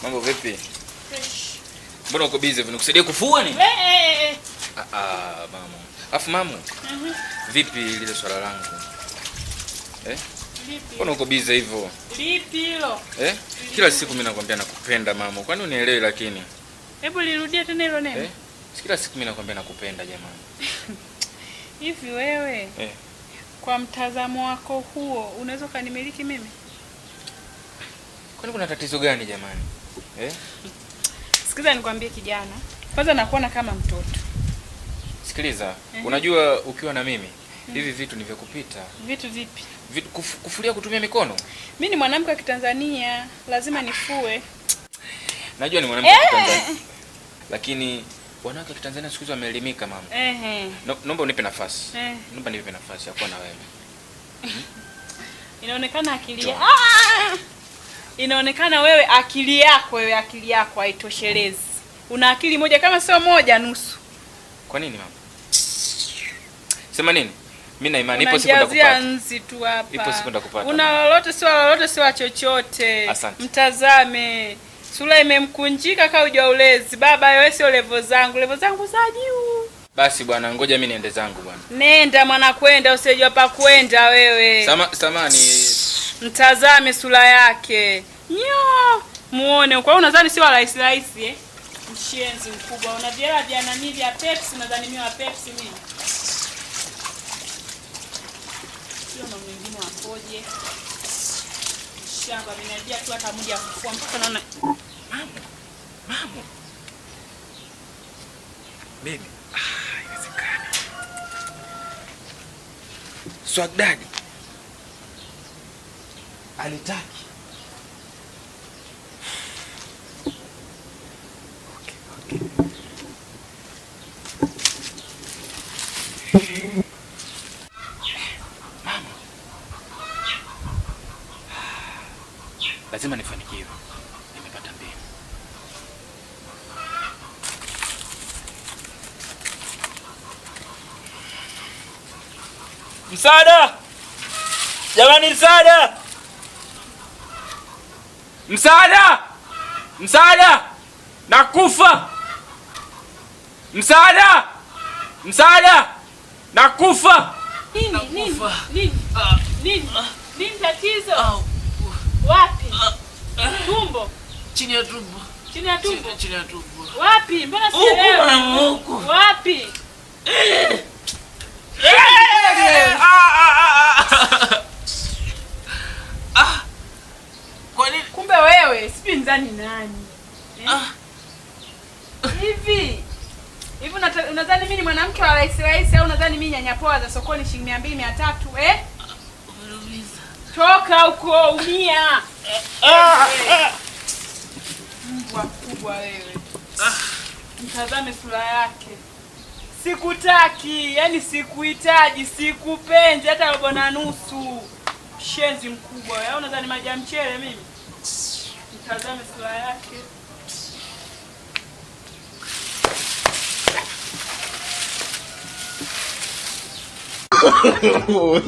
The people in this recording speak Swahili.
Mambo vipi? Fresh. Mbona uko busy? Nikusaidie kufua ni? Mama. Afu mamu. Vipi lile swala langu? Lipi? Mbona uko busy hivyo? Lipi hilo? Kila siku mimi nakwambia nakupenda mama. Kwani unielewi lakini? Hebu lirudia tena hilo neno. Kila siku mimi nakwambia nakupenda jamani. Hivi wewe? Kwa mtazamo wako huo, unaweza kanimiliki mimi? Kwani kuna tatizo gani jamani? Sikiza nikwambie kijana. Kwanza nakuona kama mtoto. Sikiliza, unajua ukiwa na mimi, hivi vitu ni vya kupita. Vitu vipi? Kufulia kutumia mikono. Mimi ni mwanamke wa Kitanzania, lazima nifue. Najua ni mwanamke wa Kitanzania. Lakini wanawake wa Kitanzania siku hizi wameelimika mama. Naomba unipe nafasi. Naomba nipe nafasi ya kuwa na wewe. Inaonekana akili Inaonekana wewe akili yako haitoshelezi. Una akili moja kama sio moja nusu. Kwa nini mama? Sema nini? Mimi na imani ipo siku nitakupata. Nzi tu hapa. Ipo siku nitakupata. Una lolote sio chochote. Asante. Mtazame. Sura imemkunjika kama hujaulezi. Baba wewe sio level zangu za juu. Basi bwana, ngoja mimi niende zangu bwana. Nenda mwana kwenda, usijua pa kwenda wewe. Samani. Mtazame sura yake. Muone. Kwa unadhani si wa rahisi Mshenzi mkubwa. Unaviela vya nani vya Pepsi, unadhani mimi wa Pepsi mimi? Sio na mwingine wapoje. Shamba ninajia tu hata mmoja kufua mpaka naona Mama. Mimi haiwezekani. Swag daddy alitaki. Mama. Lazima nifanikiwe. Nimepata mbinu. Msaada! Jamani msaada! Msaada! Nakufa! Msaada! Nakufa! Nini tatizo? Wapi? Tumbo. Chini ya tumbo. Wapi? Mbona sielewi? Wapi? Kwa nini? Kumbe wewe sipi nzani nani? Hivi unadhani mimi ni mwanamke wa rahisi au unadhani mimi nyanyapoa za sokoni shilingi 200 300 Toka huko umia. Mbwa kubwa wewe. Mtazame sura yake. Sikutaki, yani sikuhitaji, sikupendi hata robo na nusu. Shenzi mkubwa wewe. Unadhani maji ya mchele mimi? Mtazame sura yake. No.